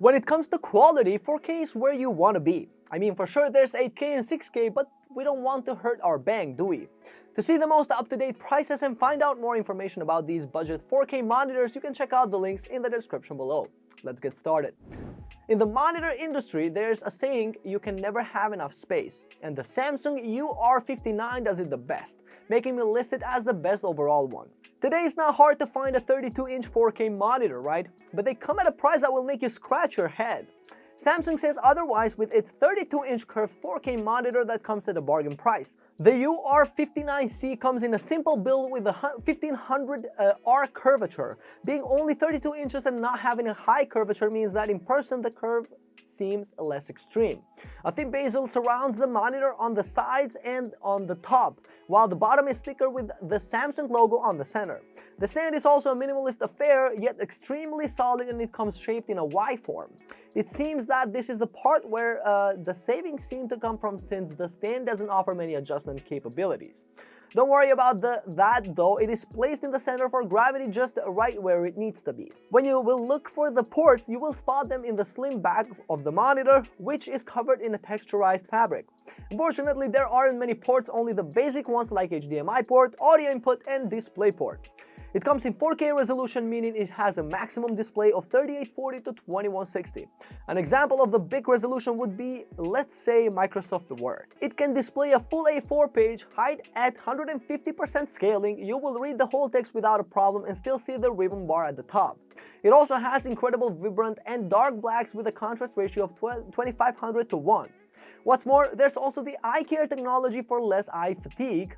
When it comes to quality, 4K is where you want to be. I mean, for sure there's 8K and 6K, but we don't want to hurt our bank, do we? To see the most up-to-date prices and find out more information about these budget 4K monitors, you can check out the links in the description below. Let's get started. In the monitor industry, there's a saying, you can never have enough space, and the Samsung UR59 does it the best, making me list it as the best overall one. Today it's not hard to find a 32-inch 4K monitor, right? But they come at a price that will make you scratch your head. Samsung says otherwise with its 32-inch curved 4K monitor that comes at a bargain price. The UR59C comes in a simple build with a 1500R curvature. Being only 32 inches and not having a high curvature means that in person the curve seems less extreme. A thin bezel surrounds the monitor on the sides and on the top, while the bottom is thicker with the Samsung logo on the center. The stand is also a minimalist affair, yet extremely solid, and it comes shaped in a Y form. It seems that this is the part where the savings seem to come from, since the stand doesn't offer many adjustment capabilities. Don't worry about that though, it is placed in the center for gravity just right where it needs to be. When you will look for the ports, you will spot them in the slim back of the monitor, which is covered in a texturized fabric. Unfortunately, there aren't many ports, only the basic ones like HDMI port, audio input, and display port. It comes in 4K resolution, meaning it has a maximum display of 3840 to 2160. An example of the big resolution would be, let's say, Microsoft Word. It can display a full A4 page, height at 150% scaling. You will read the whole text without a problem and still see the ribbon bar at the top. It also has incredible vibrant and dark blacks with a contrast ratio of 2500 to 1. What's more, there's also the eye care technology for less eye fatigue.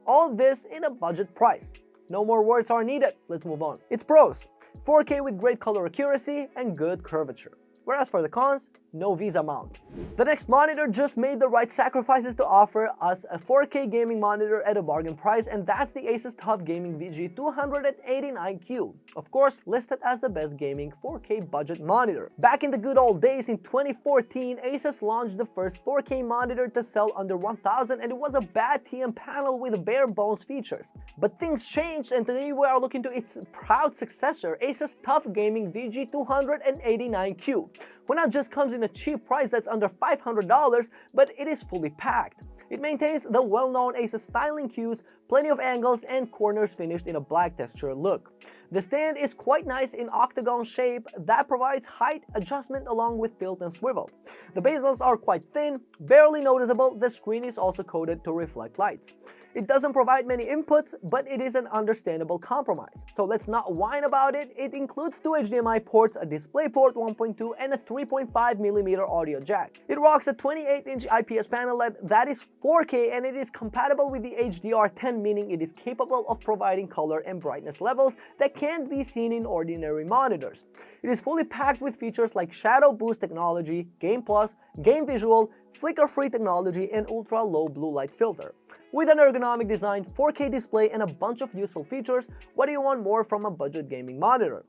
All this in a budget price. No more words are needed, let's move on. Its pros: 4K with great color accuracy and good curvature. Whereas for the cons, no Visa mount. The next monitor just made the right sacrifices to offer us a 4K gaming monitor at a bargain price, and that's the ASUS TUF Gaming VG289Q. Of course, listed as the best gaming 4K budget monitor. Back in the good old days in 2014, ASUS launched the first 4K monitor to sell under 1,000, and it was a bad TM panel with bare bones features. But things changed, and today we are looking to its proud successor, ASUS TUF Gaming VG289Q. One not just comes in a cheap price that's under $500, but it is fully packed. It maintains the well-known ASUS styling cues, plenty of angles, and corners finished in a black texture look. The stand is quite nice in octagon shape that provides height adjustment along with tilt and swivel. The bezels are quite thin, barely noticeable. The screen is also coated to reflect lights. It doesn't provide many inputs, but it is an understandable compromise. So let's not whine about it. It includes two HDMI ports, a DisplayPort 1.2, and a 3.5mm audio jack. It rocks a 28-inch IPS panel that is 4K, and it is compatible with the HDR10, meaning it is capable of providing color and brightness levels that can't be seen in ordinary monitors. It is fully packed with features like Shadow Boost technology, Game Plus, Game Visual, flicker-free technology, and ultra-low blue light filter. With an ergonomic design, 4K display, and a bunch of useful features, what do you want more from a budget gaming monitor?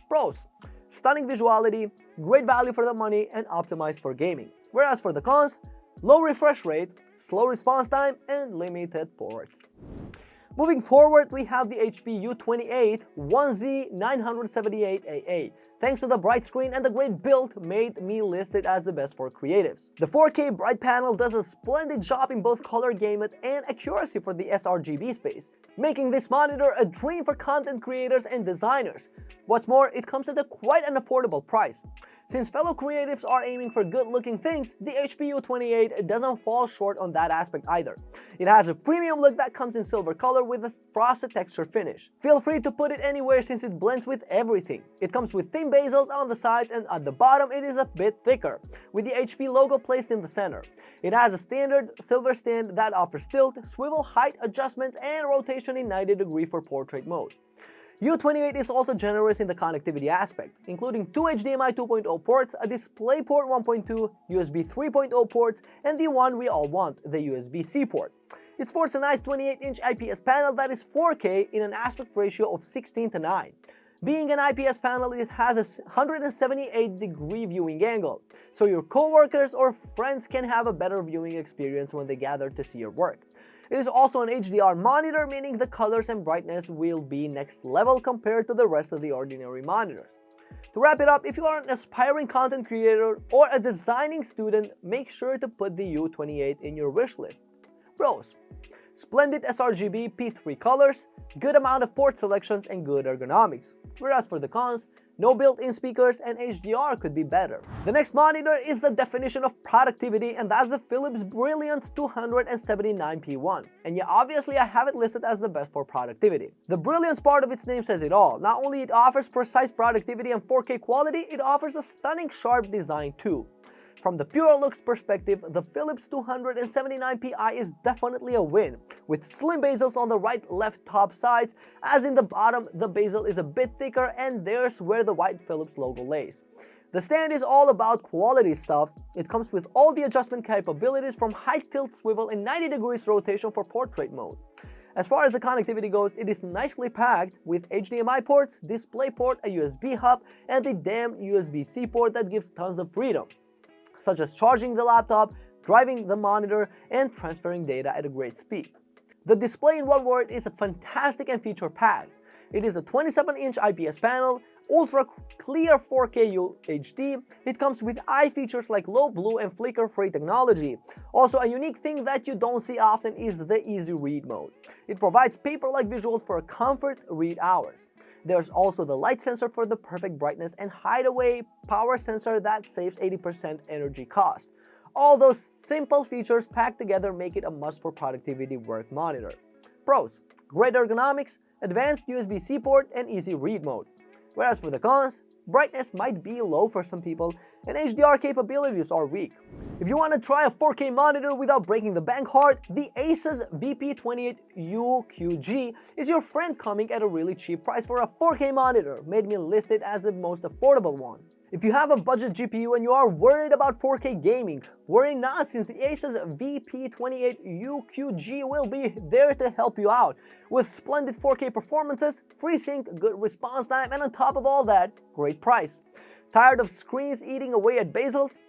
Pros: stunning visuality, great value for the money, and optimized for gaming. Whereas for the cons, low refresh rate, slow response time, and limited ports. Moving forward, we have the HP U28 1Z978AA. Thanks to the bright screen and the great build, made me list it as the best for creatives. The 4K bright panel does a splendid job in both color gamut and accuracy for the sRGB space, making this monitor a dream for content creators and designers. What's more, it comes at quite an affordable price. Since fellow creatives are aiming for good-looking things, the HP U28 doesn't fall short on that aspect either. It has a premium look that comes in silver color with a frosted texture finish. Feel free to put it anywhere since it blends with everything. It comes with thin bezels on the sides, and at the bottom it is a bit thicker, with the HP logo placed in the center. It has a standard silver stand that offers tilt, swivel height adjustment, and rotation in 90 degree for portrait mode. U28 is also generous in the connectivity aspect, including two HDMI 2.0 ports, a DisplayPort 1.2, USB 3.0 ports, and the one we all want, the USB-C port. It sports a nice 28-inch IPS panel that is 4K in an aspect ratio of 16:9. Being an IPS panel, it has a 178-degree viewing angle, so your coworkers or friends can have a better viewing experience when they gather to see your work. It is also an HDR monitor, meaning the colors and brightness will be next level compared to the rest of the ordinary monitors. To wrap it up, if you are an aspiring content creator or a designing student, make sure to put the U28 in your wish list. Pros: splendid sRGB P3 colors, good amount of port selections, and good ergonomics. Whereas for the cons, no built-in speakers and HDR could be better. The next monitor is the definition of productivity, and that's the Philips Brilliance 279p1. And yeah, obviously I have it listed as the best for productivity. The Brilliance part of its name says it all. Not only it offers precise productivity and 4K quality, it offers a stunning sharp design too. From the pure looks perspective, the Philips 279pi is definitely a win, with slim bezels on the right, left, top sides, as in the bottom the bezel is a bit thicker and there's where the white Philips logo lays. The stand is all about quality stuff. It comes with all the adjustment capabilities from high tilt swivel and 90 degrees rotation for portrait mode. As far as the connectivity goes, it is nicely packed with HDMI ports, DisplayPort, a USB hub, and the damn USB-C port that gives tons of freedom, such as charging the laptop, driving the monitor, and transferring data at a great speed. The display, in one word, is fantastic and feature-packed. It is a 27-inch IPS panel, ultra clear 4K UHD. It comes with eye features like low blue and flicker-free technology. Also, a unique thing that you don't see often is the easy read mode. It provides paper-like visuals for comfort read hours. There's also the light sensor for the perfect brightness and hideaway power sensor that saves 80% energy cost. All those simple features packed together make it a must for productivity work monitor. Pros: great ergonomics, advanced USB-C port, and easy read mode. Whereas for the cons, brightness might be low for some people and HDR capabilities are weak. If you want to try a 4K monitor without breaking the bank hard, the ASUS VP28UQG is your friend, coming at a really cheap price for a 4K monitor, made me list it as the most affordable one. If you have a budget GPU and you are worried about 4K gaming, worry not, since the ASUS VP28UQG will be there to help you out. With splendid 4K performances, FreeSync, good response time, and on top of all that, great price. Tired of screens eating away at bezels?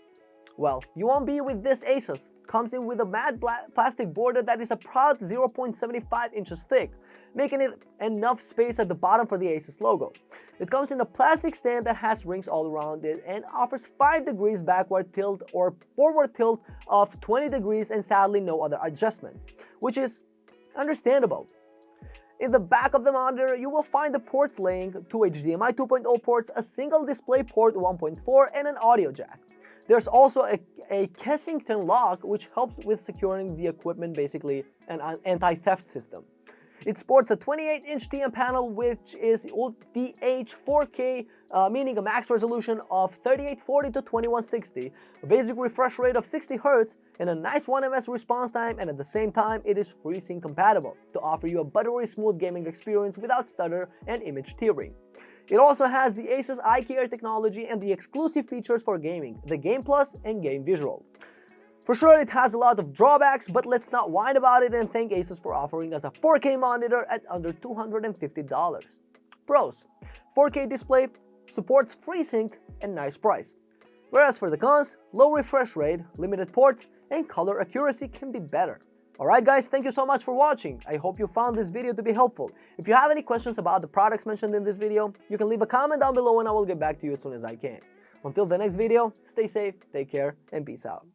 Well, you won't be with this ASUS. Comes in with a matte plastic border that is a proud 0.75 inches thick, making it enough space at the bottom for the ASUS logo. It comes in a plastic stand that has rings all around it and offers 5 degrees backward tilt or forward tilt of 20 degrees and sadly no other adjustments, which is understandable. In the back of the monitor, you will find the ports laying, 2 HDMI 2.0 ports, a single display port 1.4, and an audio jack. There's also a Kensington lock, which helps with securing the equipment, basically an anti-theft system. It sports a 28-inch TN panel, which is ULTH 4K, meaning a max resolution of 3840 to 2160, a basic refresh rate of 60 Hz, and a nice 1ms response time, and at the same time, it is FreeSync compatible to offer you a buttery smooth gaming experience without stutter and image tearing. It also has the ASUS iCare technology and the exclusive features for gaming, the Game Plus and Game Visual. For sure, it has a lot of drawbacks, but let's not whine about it and thank ASUS for offering us a 4K monitor at under $250. Pros: 4K display, supports FreeSync, and nice price. Whereas for the cons, low refresh rate, limited ports, and color accuracy can be better. Alright guys, thank you so much for watching. I hope you found this video to be helpful. If you have any questions about the products mentioned in this video, you can leave a comment down below and I will get back to you as soon as I can. Until the next video, stay safe, take care, and peace out.